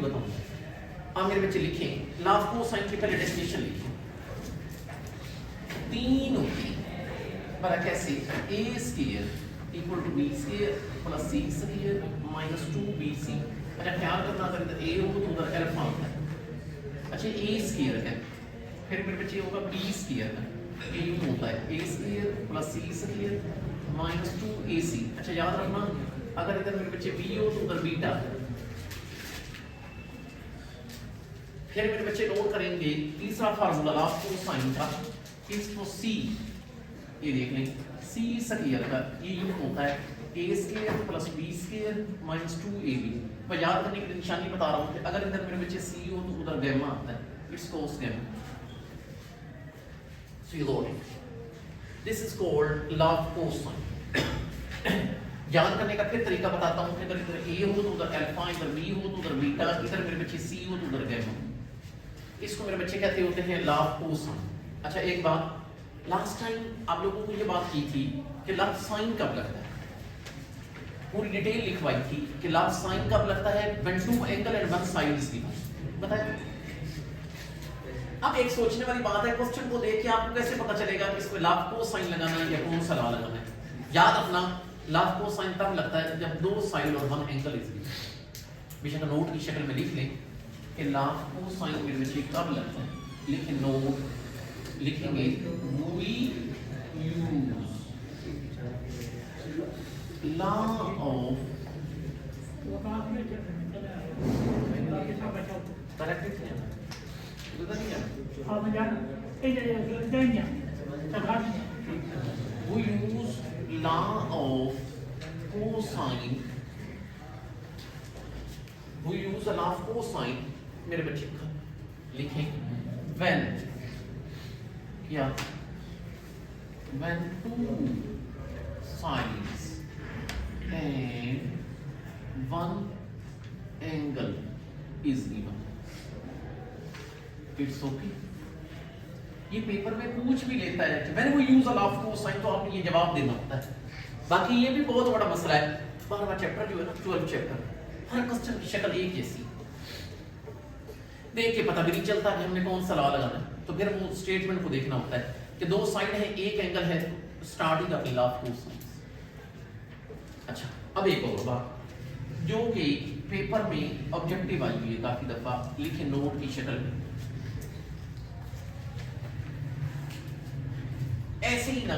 बताऊंगा। आप मेरे बच्चे लिखें लाभ कोसाइन की पहले डेफिनेशन लिखें। 3 होती बड़ा कैसे a square equal to b square plus c square minus 2bc। अच्छा ख्याल करना अगर इधर a हो तो उधर अल्फा होता है। अच्छा a स्क्वायर है, फिर मेरे बच्चे होगा b स्क्वायर है, a होता है a square plus c square minus 2ac। अच्छा याद रखना अगर इधर मेरे बच्चे b हो तो उधर बीटा है। फिर मेरे बच्चे नोट करेंगे तीसरा फार्मूला लाभ कोसाइन का, इसको c ये देख लें c स्क्वायर का ये यूं होता है a square plus b square minus 2ab। मैं याद करने की निशानी बता रहा हूं कि अगर इधर मेरे बच्चे c हो तो उधर गामा आता है, it's cos gamma. So you loading. This is called log cosine. याद करने का फिर तरीका बताता हूं कि अगर इधर a हो तो उधर अल्फा, इधर b हो तो उधर बीटा, इधर मेरे बच्चे c हो तो उधर गामा। इसको मेरे बच्चे कहते होते हैं लॉग कोसाइन। अच्छा एक बात, लास्ट टाइम आप लोगों को ये बात की थी कि लॉग साइन कब लगता है, पूरी डिटेल लिखवाई थी कि लॉग साइन कब लगता है when two angle and one side is given. बताया। अब एक सोचने वाली बात है, क्वेश्चन को देख के आपको कैसे पता चलेगा कि इसमें लॉग कोसाइन लगाना है या कौन सा लॉ लगाना है। याद रखना लॉग कोसाइन तब लगता है जब दो साइड और वन एंगल इज गिवन। बेशक नोट की शक्ल में लिख लें कि लॉग कोसाइन मेरे बच्चे कब लगता है। लिखें नोट, लिखेंगे we use law of correct है we use law of cosine, we use a law of cosine मेरे बच्चे लिखें when क्या when two sides and one angle is given, it's okay। ये पेपर में पूछ भी लेता है कि when we use a law of cosine, तो आपने ये जवाब देना होता है। बाकी ये भी बहुत बड़ा मसला है। 12वां चैप्टर जो है ना 12 चैप्टर, हर क्वेश्चन की शक्ल एक जैसी, देख के पता भी नहीं चलता कि हमने कौन सा लॉ लगाना है। तो फिर वो स्टेटमेंट को देखना होता है कि दो साइड है एक एंगल है, स्टार्टिंग अपनी लॉ ऑफ कोसाइन। अच्छा अब एक और बात जो कि पेपर में ऑब्जेक्टिव आई हुई है काफी दफा, लिखे नोट की शक्ल में। ऐसे ही ना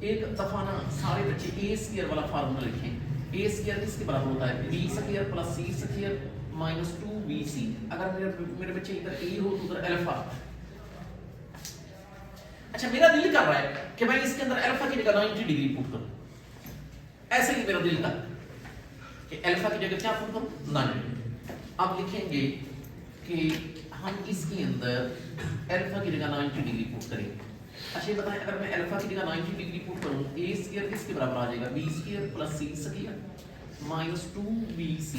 एक दफा ना सारे बच्चे a स्क्वायर वाला फार्मूला लिखें। a स्क्वायर किसके बराबर होता है b square plus c square minus 2bc। अगर मेरे बच्चे इधर a हो तो उधर अल्फा। अच्छा मेरा दिल कर रहा है कि मैं इसके अंदर अल्फा की जगह 90 डिग्री पुट करूं, ऐसे ही मेरा दिल कर कि अल्फा की जगह क्या पुट करूं 90। अब लिखेंगे कि हम इसके अंदर अल्फा की जगह 90 डिग्री पुट करेंगे। अच्छा बताएं अगर मैं अल्फा की जगह 90 डिग्री पुट करूं a स्क्वायर किसके बराबर आ जाएगा b square plus c square minus 2bc।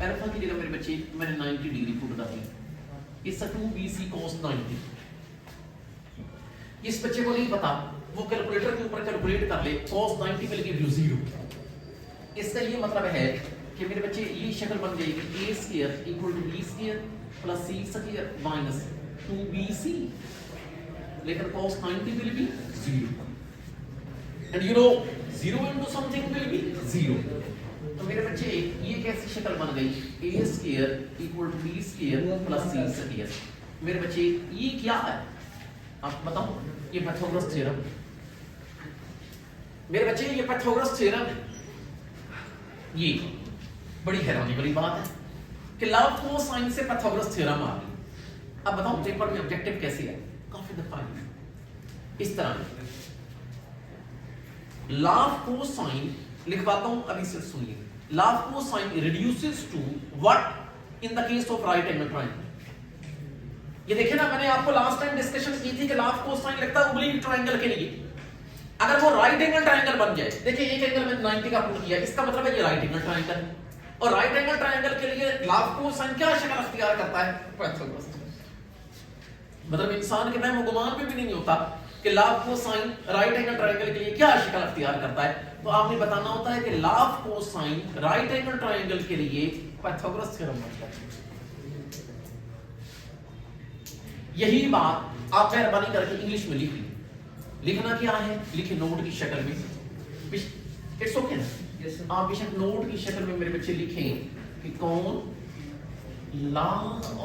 Alpha की जगह मेरे बच्चे मैंने 90 डिग्री पुट कर दी, इसका 2bc cos 90। इस बच्चे को नहीं पता वो कैलकुलेटर के ऊपर कैलकुलेट कर ले, cos 90 विल गिव यू 0। इसका ये मतलब है कि मेरे बच्चे ये शक्ल बन जाएगी a square equal to b square plus c square minus 2bc, लेकिन cos 90 will be 0 and you know 0 into something will be 0। तो मेरे बच्चे ये कैसी शक्ल बन गई a square equal to b square plus c square. मेरे बच्चे ये क्या है आप बताओ, ये पाइथागोरस थ्योरम। मेरे बच्चे ये पाइथागोरस थ्योरम है। ये बड़ी हैरानी वाली बात है कि लॉ ऑफ कोसाइन से पाइथागोरस थ्योरम आ गई। अब बताओ पेपर में ऑब्जेक्टिव कैसे है, काफी दफा इस तरह लॉ ऑफ कोसाइन लिखवाता हूं, अभी से सुनिए। Law of cosine reduces to what in the case of right angle triangle. ये देखिए ना मैंने आपको लास्ट टाइम डिस्कशन की थी कि लॉ ऑफ कोसाइन लगता है ऑब्लिक ट्रायंगल के लिए। अगर वो राइट एंगल ट्रायंगल बन जाए, देखिए एक एंगल में 90 का पुट किया, इसका मतलब है ये राइट एंगल ट्रायंगल। और राइट एंगल ट्रायंगल के लिए लॉ ऑफ कोसाइन क्या शक्ल अख्तियार करता है, पाइथागोरस। मतलब इंसान के वहम गुमान में भी नहीं होता कि law of cosine right angle triangle के लिए क्या शक्ल अख्तियार करता है। तो आपने बताना होता है कि law of cosine right angle triangle के लिए पाइथागोरस थ्योरम मतलब यही बात आप मेहरबानी करके इंग्लिश में लिख लीजिए। लिखना क्या है, लिखे नोट की शक्ल में। इट्स ओके ना, आप बेशक नोट की शक्ल में मेरे बच्चे लिखें कि कौन लॉ ऑफ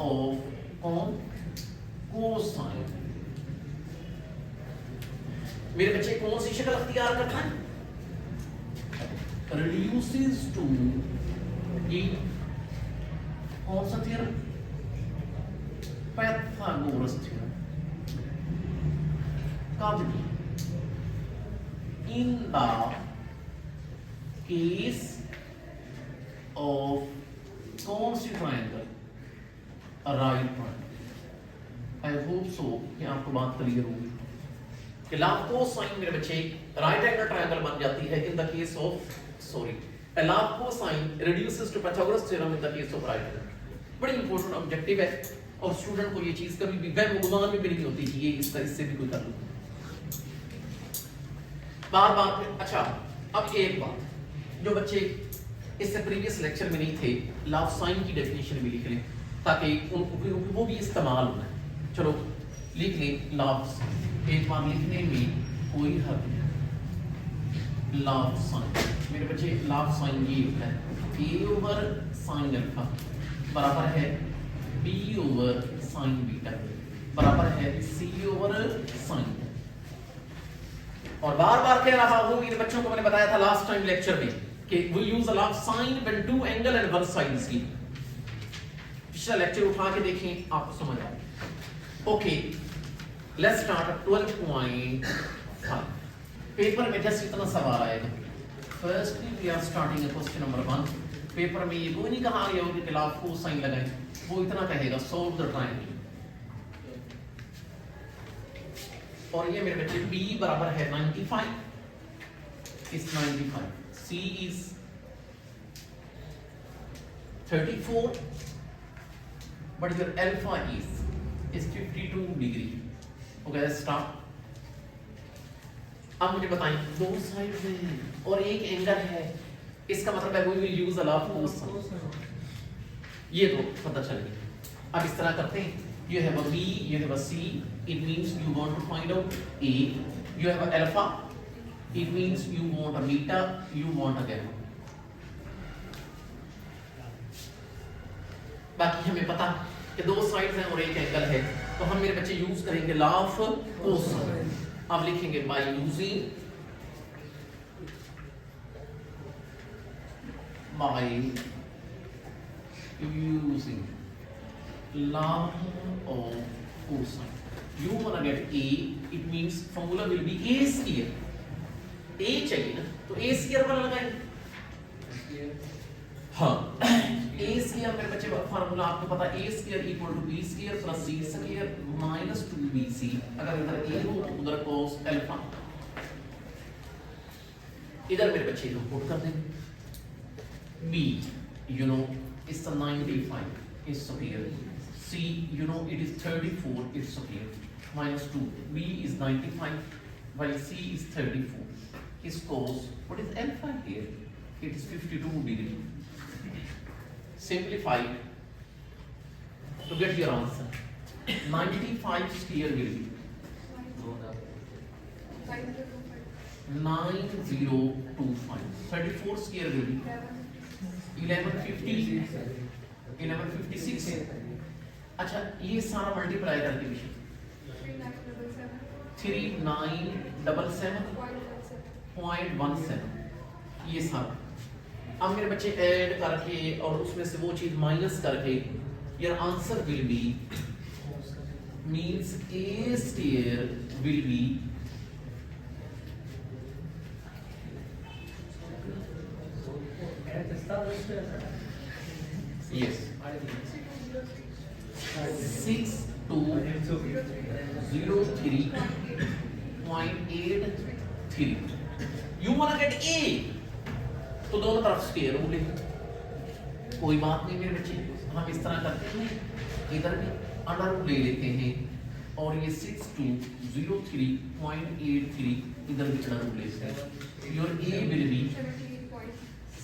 कौन कोसाइन। मेरे बच्चे कौन सी शक्ल अख्तियार करता है, reduces to ये कौन सा थ्योरम, पाइथागोरस थ्योरम। कब, इन द केस ऑफ कौन सी triangle, right triangle. I hope so कि आपको बात क्लियर होगी कि लॉ ऑफ कोसाइन मेरे बच्चे राइट एंगल ट्रायंगल बन जाती है in the case of law of cosine reduces to Pythagoras theorem in the case of right angle. बड़ी इंपॉर्टेंट ऑब्जेक्टिव है और स्टूडेंट को ये चीज कभी भी वहम गुमान में भी नहीं होती कि ये इसका इससे भी कोई ताल्लुक बार बार। अच्छा, अब एक बात जो बच्चे इससे प्रीवियस लेक्चर में नहीं थे, लॉ ऑफ साइन की डेफिनेशन भी लिख लें ताकि उनको वो भी इस्तेमाल होना है। चलो लिख लें लॉ ऑफ साइन, एक बार लिखने में कोई हर्ज नहीं। लॉ ऑफ साइन मेरे बच्चे, लॉ ऑफ साइन ये होता है ए ओवर साइन अल्फा बराबर है बी ओवर साइन बीटा बराबर है सी ओवर साइन। और बार बार कह रहा हूं, इन बच्चों को मैंने बताया था लास्ट टाइम लेक्चर में कि we use law of sine when two angle and one side is given. पिछला लेक्चर उठा के देखें, आपको समझ आएगा। Okay, let's start 12.5। पेपर में जस्ट इतना सवाल आएगा। Firstly we are starting question number 1। Paper में ये कोई नहीं कहा गया होगा कि लॉ ऑफ कोसाइन लगाएं, वो इतना कहेगा सॉल्व द ट्रायंगल। और ये मेरे बच्चे b बराबर है 95 is 95, c is 34, but your alpha is 52 degree. Okay, stop. अब मुझे बताएं, दो साइड्स हैं और एक एंगल है, इसका मतलब है we will use law of cosine. ये तो पता चल गया। अब इस तरह करते हैं, you have a b, you have a c, it means you want to find out a, you have a alpha, it means you want a beta, you want a gamma। बाकी हमें पता कि दो साइड्स हैं और एक angle है, तो हम मेरे बच्चे यूज करेंगे लॉ ऑफ कोसाइन। अब लिखेंगे by using law of cosine। You wanna get a, it means formula will be a square। a चाहिए ना, तो a square वाला लगाएंगे। हाँ, a square मेरे बच्चे फार्मूला आपको पता, a square equal to b square plus c square minus 2bc। अगर इधर a हो तो उधर cos alpha, इधर मेरे बच्चे को पुट कर देंगे। b you know is the 95 is square, c you know it is 34 is square, minus 2, b is 95 while c is 34 is cos, what is alpha here, it is 52 degree। Simplify to get your answer। 95 square will be 9025, 34 square will be 1150, 1156। अच्छा, ये सारा multiply करके भी 3977.17 ये सारा। अब मेरे बच्चे ऐड करके और उसमें से वो चीज माइनस करके your answer will be means a square will be yes 6203.83। You wanna get a, तो दोनों तरफ स्क्वायर रूट ले, कोई बात नहीं मेरे बच्चे, हम इस तरह करते हैं, इधर भी अंडर रूट ले लेते हैं और ये 6203.83 इधर भी अंडर रूट लेते हैं। Your a will be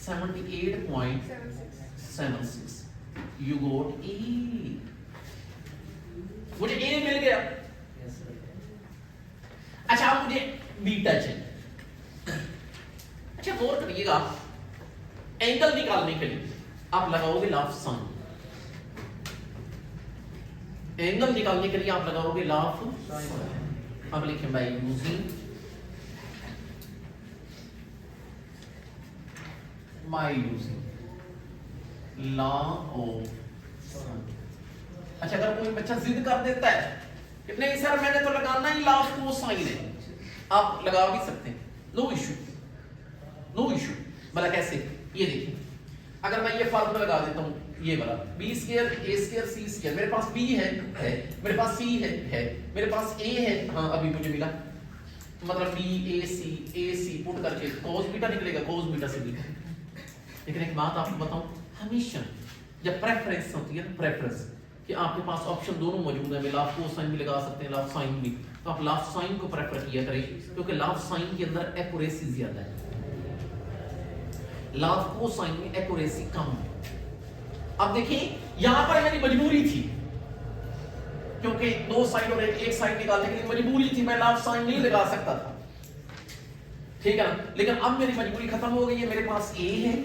78.76। You got A. मुझे ए मिल गया। अच्छा अब मुझे बीटा चाहिए। अच्छा गौर करिएगा, एंगल निकालने के लिए आप लगाओगे लॉफ साइन। एंगल निकालने के लिए आप लगाओगे लॉफ साइन। अब लिखें by using law of sine. अच्छा अगर कोई बच्चा जिद कर देता है कि नहीं सर मैंने तो लगाना ही लॉ ऑफ कोसाइन है, आप लगा भी सकते हैं, नो इशू, नो इशू। भला कैसे? ये देखिए, अगर मैं ये फार्मूला लगा देता हूं, ये वाला बी स्क्वायर ए स्क्वायर सी स्क्वायर, मेरे पास बी है, मेरे पास सी है, मेरे पास ए है, हाँ अभी मुझे मिला, मतलब बी ए सी पुट करके cos बीटा निकलेगा, cos बीटा से बीटा। लेकिन एक बात आपको बताऊं, हमेशा जब प्रेफरेंस होती है ना, प्रेफरेंस कि आपके पास ऑप्शन दोनों मौजूद है, मैं लॉफ कोसाइन भी लगा सकते हैं, लॉफ साइन भी, तो आप लॉफ साइन को प्रेफर किया करें क्योंकि लॉफ साइन के अंदर एक्यूरेसी ज्यादा है, लॉफ कोसाइन में एक्यूरेसी कम है। अब देखिए यहां पर मेरी मजबूरी थी क्योंकि दो साइड और एक साइड निकालने के लिए मजबूरी थी, मैं लॉफ साइन नहीं लगा सकता था, ठीक है ना। लेकिन अब मेरी मजबूरी खत्म हो गई है, मेरे पास ए है,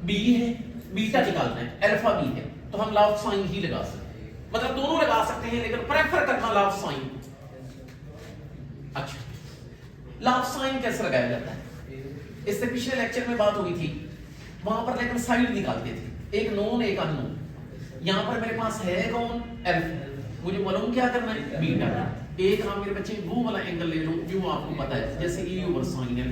बी है, बीटा निकालना है, अल्फा बी है, तो हम लॉफ साइन ही लगा सकते हैं, मतलब दोनों लगा सकते हैं लेकिन प्रेफर करना लॉफ साइन। अच्छा लॉफ साइन कैसे लगाया जाता है? इससे पिछले लेक्चर में बात हुई थी, वहां पर लेकिन साइड निकालते थे, एक नोन एक अननोन। यहां पर मेरे पास है कौन? अल्फा, मुझे मालूम क्या करना है? बीटा। एक आप मेरे बच्चे वो वाला एंगल ले लो जो आपको पता है, जैसे ए ओवर साइन है,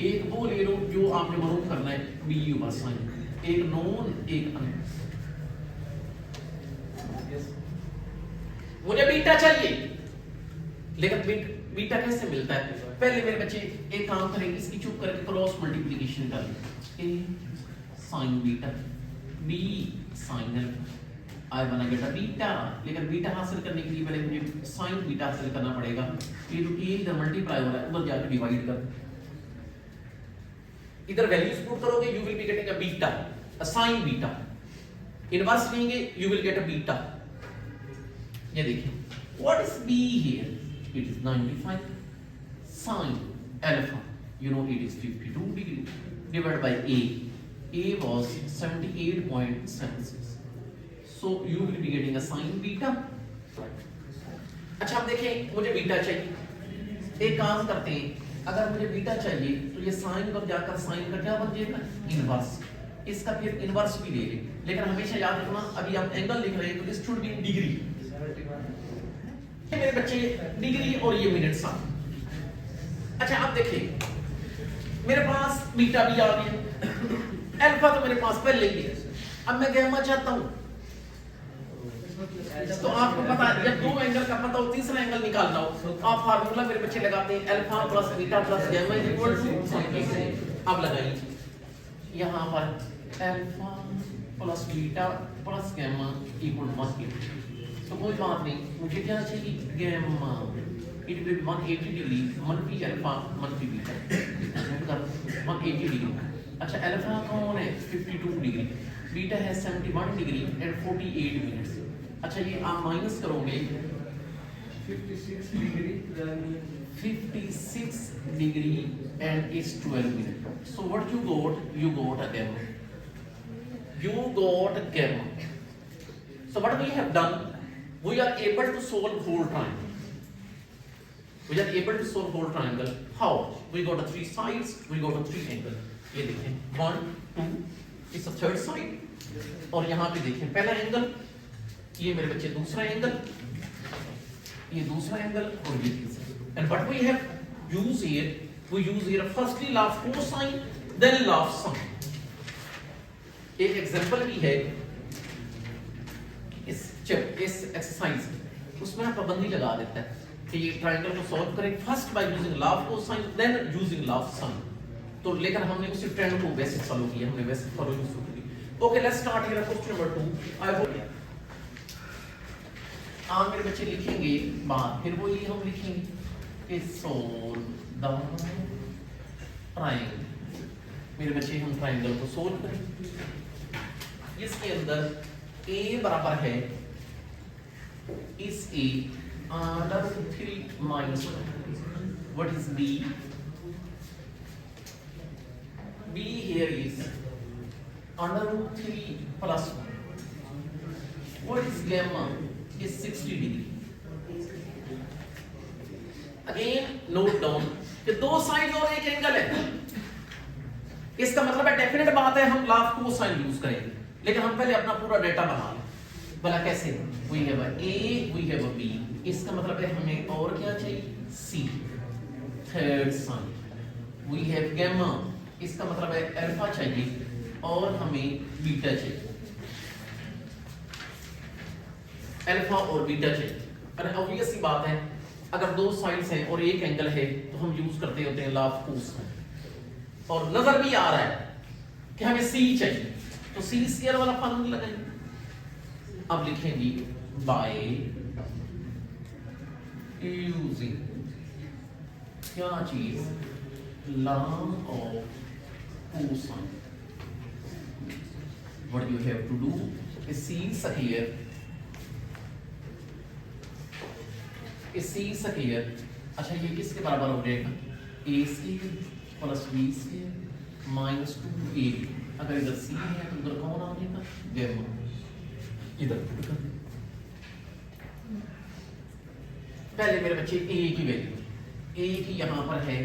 एक वो ले लो जो आपने मालूम करना है बी ओवर साइन, एक नोन एक अननोन। मुझे बीटा चाहिए, लेकिन बीटा कैसे मिलता है? पहले मेरे बच्चे एक काम करेंगे, इसकी चुप करके क्रॉस मल्टीप्लिकेशन कर लें, A sine beta B sine alpha, आई बना बेटा बीटा। लेकिन बीटा हासिल करने के लिए पहले मुझे साइन बीटा हासिल करना पड़ेगा। ये जो ए इधर मल्टीप्लाई हो रहा है उधर जाकर डिवाइड कर, इधर वैल्यूज पुट करोगे, you will be getting a beta, a sine beta. Inverse लेंगे, you will get a beta. ये देखिए, what is B here? It is 95 sin alpha, you know it is 52 degree divided by a was 78.76, so you will be getting a sin beta। अच्छा अब देखें, मुझे beta चाहिए, एक काम करते हैं, अगर मुझे बीटा चाहिए तो ये साइन पर जाकर साइन का क्या बन जाएगा? इनवर्स। इसका फिर इनवर्स भी ले लें, लेकिन हमेशा याद रखना अभी आप एंगल लिख रहे हैं तो it should be in degree. मेरे बच्चे डिग्री और ये मिनट्स आ। अच्छा अब देखिए, मेरे पास बीटा भी आ गया, अल्फा तो मेरे पास पहले ही है, अब मैं गैमा चाहता हूं, तो आपको पता है जब दो एंगल का पता हो तीसरा एंगल निकालना हो, आप फार्मूला मेरे बच्चे लगाते हैं, alpha plus beta plus gamma is equal to. अब लगाइए यहां पर alpha plus beta plus gamma equal 180, तो कोई बात नहीं, मुझे क्या चाहिए? Gamma, it will be 180 degree, मनफी अल्फा मनफी बीटा, 180 डिग्री। अच्छा अल्फा कौन है? 52 डिग्री, बीटा है 71 डिग्री एंड 48 मिनट्स। अच्छा ये आप माइनस करोगे 56 degree and it's 12 minute, so what you got a gamma, you got a gamma। So what we have done, we are able to solve whole triangle, we are able to solve whole triangle। how? We got the three sides, we got the three angle। ये देखें 1 2 इस third side, और यहाँ पे देखें पहला angle, ये मेरे बच्चे दूसरा एंगल, ये दूसरा एंगल और ये तीसरा। And what we have use here, we use here firstly law of cosine then law of sine। एक एग्जांपल भी है इस एक्सरसाइज, उसमें आप पाबंदी लगा देता है कि ये ट्रायंगल को सॉल्व करें first by using law of cosine then using law of sine. तो लेकिन हमने उसी ट्रेंड को वैसे फॉलो किया, हमने वैसे फॉलो शुरू की। Okay let's start here question number 2। I hope आप मेरे बच्चे लिखेंगे बात, फिर वही हम लिखेंगे कि सोल्व द ट्रायंगल। मेरे बच्चे हम ट्रायंगल को सोल्व करें। इसके अंदर a बराबर है इस a under root 3 minus 1. What is b? b here is under root 3 plus 1. What is gamma? Is 60 degree. Again note down कि दो साइड और एक एंगल है. इसका मतलब है डेफिनेट बात है हम लाफ कोसाइन यूज करेंगे, लेकिन हम पहले अपना पूरा डेटा बना लें. भला कैसे? We have a a, we have a b. इसका मतलब है हमें और क्या चाहिए? c. Third sine. We have gamma. इसका मतलब है अल्फा चाहिए और हमें बीटा चाहिए. अल्फा और बीटा चाहिए. अरे ऑब्वियस सी बात है, अगर दो साइड्स हैं और एक एंगल है तो हम यूज करते होते हैं लाफ कोसाइन. और नजर भी आ रहा है कि हमें c चाहिए, तो c स्क्वायर वाला फॉर्मूला लगाएंगे. अब लिखेंगे बाय यूजिंग क्या चीज? Law of cosine. What you have to do is c square अच्छा ये किसके बराबर हो जाएगा? a square plus b square minus 2ab. अगर इधर c है तो उधर कौन आ जाएगा? गामा. इधर पहले मेरे बच्चे a की वैल्यू, a की यहां पर है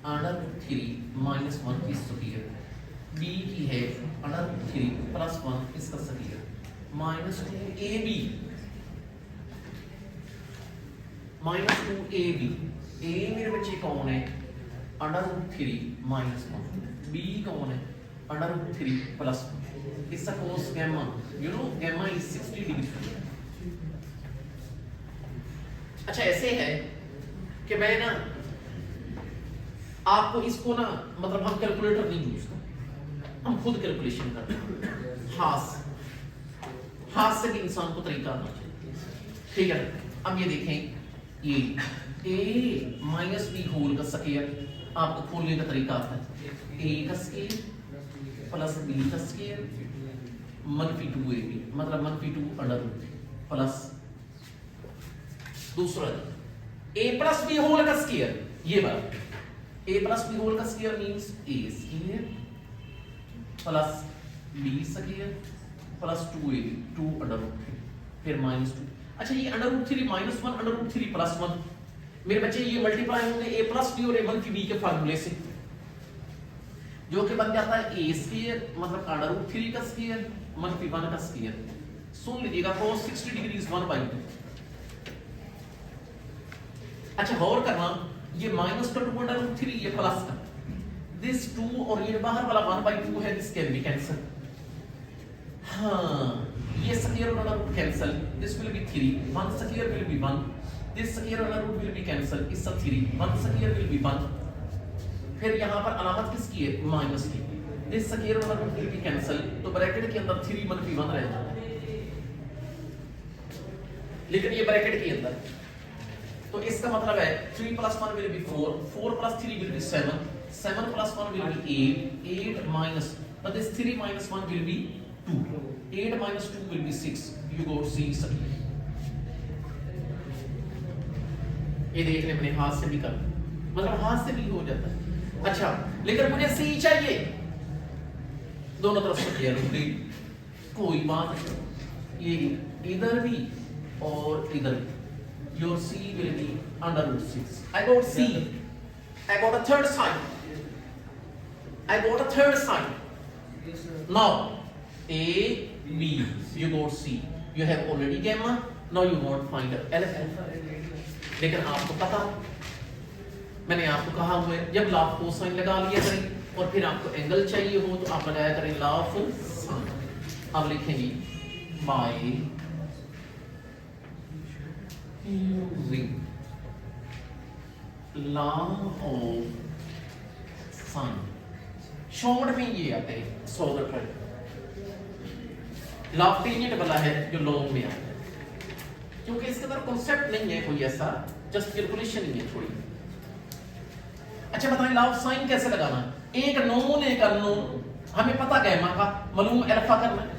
अंडर रूट 3 माइनस 1 की स्क्वायर, b की है अंडर रूट 3 प्लस 1 इसका square minus 2ab minus 2ab. a मेरे बच्चे कौन है? Under root 3 minus 1. b कौन है? Under root 3 plus 1. इसका cos gamma. You know gamma is 60 degree. अच्छा ऐसे है कि मैं ना आपको इसको ना मतलब हम कैलकुलेटर नहीं यूज करते, हम खुद कैलकुलेशन करते हैं. हाथ से भी इंसान को तरीका आना चाहिए. ठीक है. अब ये देखें, ये a माइनस बी होल का स्क्वायर आपको खोलने का तरीका आता है. a का स्क्वायर प्लस b का स्क्वायर मनफी 2ab मतलब मनफी 2 अंडर रूट प्लस दूसरा a प्लस b होल का स्क्वायर. ये बात a प्लस b होल का square means a square plus b square plus 2ab 2 under root 3 फिर माइनस 2. अच्छा ये under root 3 minus 1 under root 3 plus 1 मेरे बच्चे ये मल्टीप्लाई होंगे a प्लस b और a मनफी b के फार्मूले से, जो कि बन जाता है a स्क्वायर मतलब अंडर रूट 3 का स्क्वायर मनफी 1 का स्क्वायर. सुन लीजिएगा cos 60 डिग्री इज 1/2. अच्छा और करना, ये माइनस का 2 अंडर रूट 3 ये प्लस का दिस 2 और ये बाहर वाला 1/2 है. This can be cancel. हाँ ये स्क्वायर और under root cancel. This will be 3 1 square will be 1. This square और under root will be cancel. इसका 3 1 स्क्वायर विल बी 1. फिर यहां पर अलामत किसकी है? माइनस की. दिस स्क्वायर और under root will be cancel. तो ब्रैकेट के अंदर 3 मनफी 1 रह जाएगा, लेकिन ये ब्रैकेट के अंदर. तो इसका मतलब है 3 plus 1 will be 4 4 plus 3 will be 7 7 plus 1 will be 8 8 minus but this 3 minus 1 will be 2 8 minus 2 will be 6. You go C सही. ये देखने अपने हाथ से भी कर मतलब हाथ से भी हो जाता है. अच्छा लेकिन मुझे C चाहिए, दोनों तरफ से क्लियर हो गई, कोई बात नहीं. ये इधर भी और इधर भी. Your C will be under root 6. I got C. I got a third sign. I got a third sign. Now A, B, you got C. You have already gamma. Now you want find alpha. लेकिन आपको पता, मैंने आपको कहा हुआ है जब laugh cosine लगा लिया करें और फिर आपको एंगल चाहिए हो तो आप लगाया करें लाफ साइन. अब लिखेंगे by using law of sine. Short में ये आते हैं 100 लाभ टेंजेंट वाला है जो लॉन्ग में आता है, क्योंकि इसके अंदर कॉन्सेप्ट नहीं है कोई ऐसा, जस्ट कैलकुलेशन ही है थोड़ी. अच्छा बताएं लाभ कैसे लगाना? एक नोन एक अननोन, हमें पता गैमा का मालूम अल्फा करना है.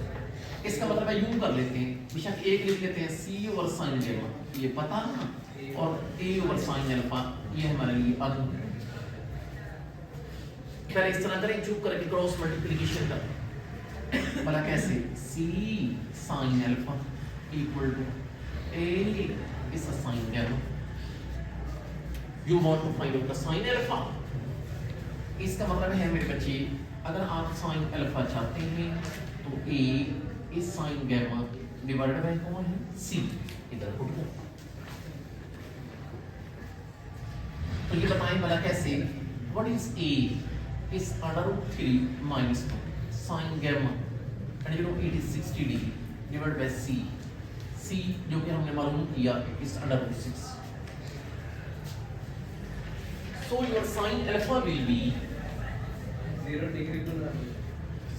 इसका मतलब है यूं कर लेते हैं, बेशक एक लिख लेते हैं सी ओवर साइन गैमा, ये पता ना, और ए ओवर साइन अल्फा ये हमारे लिए अन। पहले इस तरह करें, चूक करके क्रॉस मल्टीप्लिकेशन कर, भला कैसे, C sine alpha equal to A is a sine gamma. You want to find out the sine alpha. इसका मतलब है मेरे बच्चे, अगर आप साइन अल्फा चाहते हैं तो A is sine gamma divided by कौन है, सी, इधर पुट कर। तो ये बताएं भला कैसे, what is a is √3 minus 1 sin gamma and you know it is 60 degree divided by c जो कि हमने मालूम किया is √6। so your sin alpha will be 0 degree to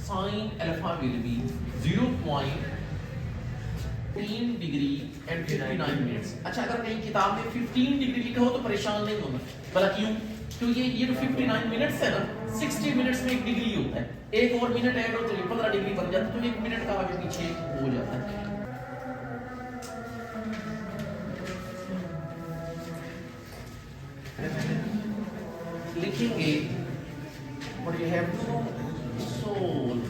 sin alpha will be 0.3 degree and 59 minutes. अच्छा, अगर कहीं किताब में 15 डिग्री लिखा हो तो परेशान नहीं होना, भला क्यों, क्योंकि ये जो 59 मिनट्स है ना, 60 मिनट्स में 1 डिग्री होता है, एक और मिनट ऐड हो तो ये 15 डिग्री बन जाता है, तो 1 मिनट का आगे पीछे हो जाता है। लिखेंगे what you have to solve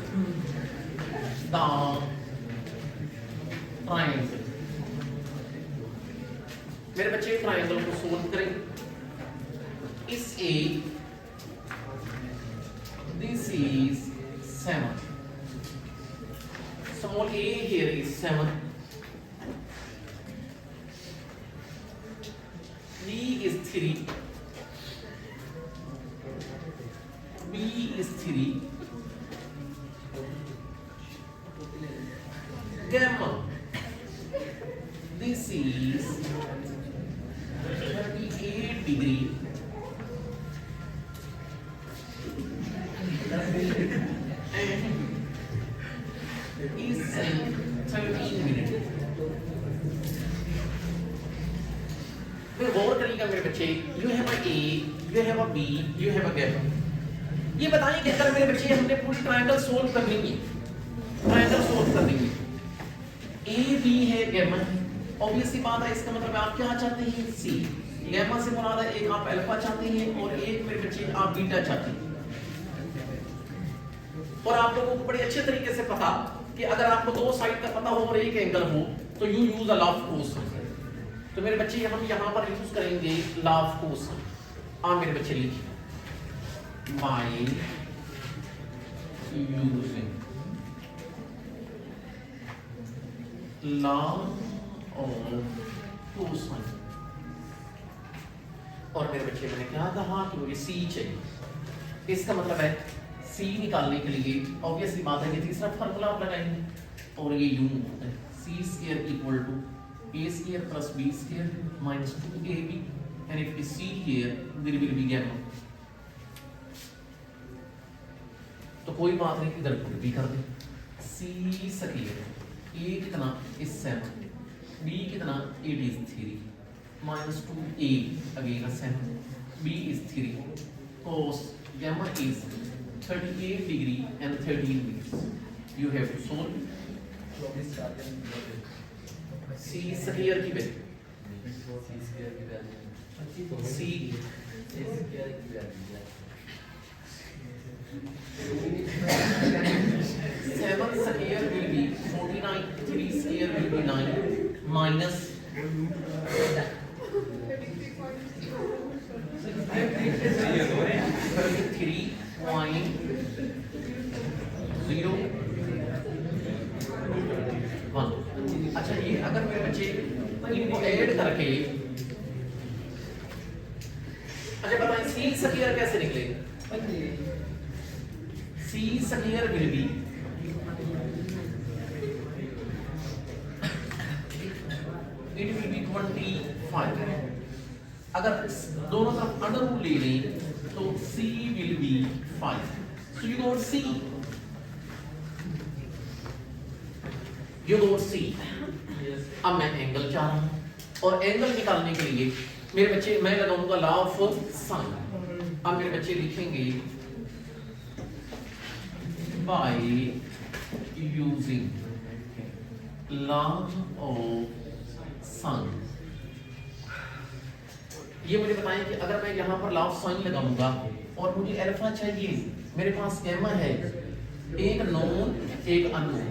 the triangle। मेरे बच्चे ट्रायंगल को सोल्व करें। इस ए this is 7, small a here is 7, b is 3, b is 3, gamma this is 38 degree and is 13 minute। फिर गौर करिएगा मेरे बच्चे, you have a A, you have a B, you have a gamma. ये बताएं कि अगर मेरे बच्चे हमने पूरी ट्रायंगल सोल्व करनी है, ट्रायंगल सोल्व करनी है, ए बी है, गैमा है, ऑब्वियसली बात है, इसका मतलब आप क्या चाहते हैं, सी। गैमा से मुराद है एक आप अल्फा चाहते हैं और एक मेरे बच्चे आप बीटा चाहते हैं। और आप लोगों को बड़े अच्छे तरीके से पता कि अगर आपको दो साइड का पता हो और एक एंगल हो तो you use a law of cosine. तो मेरे बच्चे हम यहां पर यूज करेंगे लॉ ऑफ कोसाइन। आप मेरे बच्चे लिखिए bye using law of cosine. और मेरे बच्चे मैंने क्या कहा कि मुझे सी चाहिए। इसका मतलब है सी निकालने के लिए ऑब्वियसली बात है कि तीसरा फार्मूला आप लगाएंगे और ये यूं होता है C square equal to A square plus B square minus 2ab and if we see here there will be gamma. तो कोई बात नहीं, इधर पुट भी कर दे। सी स्क्वायर ए कितना इज 7, बी कितना it is 3 minus 2a again 7, b is 3 cos gamma is 38 degree and 13 minutes। You have to solve C square की value, C seven square will be 49, 3 square will be 9 minus 33.01। अच्छा, ये अगर मेरे बच्चे इनको add करके, अच्छा बताएं सी स्क्वायर कैसे निकलेगा। C square will be it will be 25। अगर दोनों तरफ अंडर रूट ले लें तो C will be 5। So you got C। You got C। अब मैं एंगल चाह रहा हूं और एंगल निकालने के लिए मेरे बच्चे मैं लगाऊंगा लॉ ऑफ साइन। अब मेरे बच्चे लिखेंगे by using log of sin। ये मुझे बताएं कि अगर मैं यहाँ पर log sin लगाऊंगा और मुझे अल्फा चाहिए, मेरे पास गैमा है, एक नोन एक अननोन,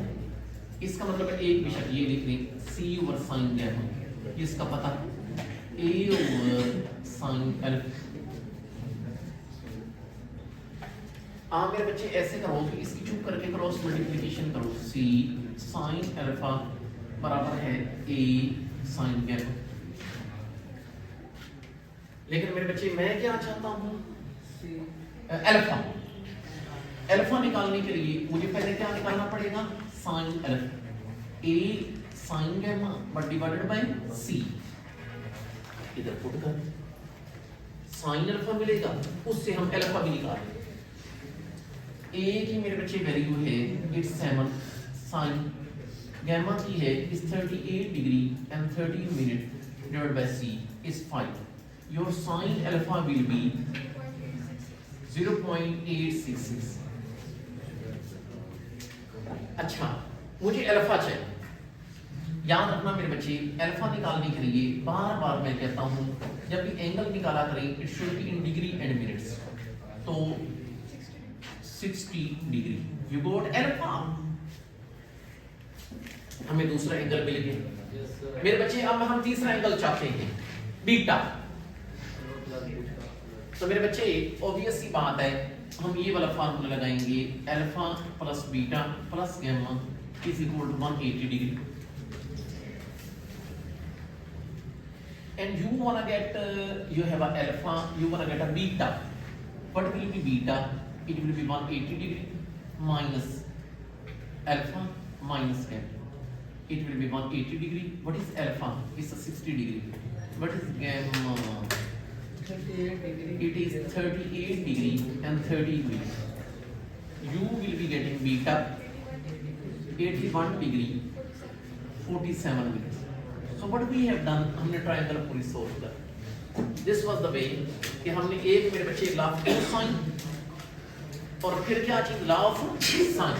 इसका मतलब है एक विषय ये लिख लें c ओवर sin गैमा, इसका पता a ओवर sin अल्फा। आप मेरे बच्चे ऐसे करो कि इसकी चूक करके क्रॉस मल्टीप्लिकेशन करो, c sin अल्फा बराबर है a sin गैमा। लेकिन मेरे बच्चे मैं क्या चाहता हूँ, अल्फा। अल्फा निकालने के लिए मुझे पहले क्या निकालना पड़ेगा, sin alpha, a sin gamma but divided by c। इधर पुट कर sin अल्फा मिलेगा, उससे हम अल्फा भी निकालेंगे। a की मेरे बच्चे वैल्यू है इट्स 7, sin गैमा की है इस 38 degree and 13 minute divided by c is 5। Your sin alpha will be 0.866। अच्छा, मुझे अल्फा चाहिए। याद रखना मेरे बच्चे, अल्फा निकालने के लिए बार बार मैं कहता हूं जब भी एंगल निकाला करें it should be in degree and minutes. तो 60 डिग्री यू गॉट अल्फा। हमें दूसरा एंगल मिल गया मेरे बच्चे। अब हम तीसरा एंगल चाहते हैं, बीटा। तो मेरे बच्चे ऑब्वियस सी बात है, हम ये वाला फार्मूला लगाएंगे, alpha plus beta plus gamma is equal to 180 degree. And you wanna get you have a alpha, you wanna get a beta. What will be beta? It will be 180 degree minus alpha minus gamma. It will be 180 degree. What is alpha? It's a 60 degree. What is gamma? 38 degree. It is 38 degree and 30 minutes. You will be getting beta 81 degree 47 minutes. So what we have done, हमने triangle पूरी solve कर। This was the way कि हमने एक मेरे बच्चे law of cosine और फिर क्या चीज लॉ ऑफ साइन।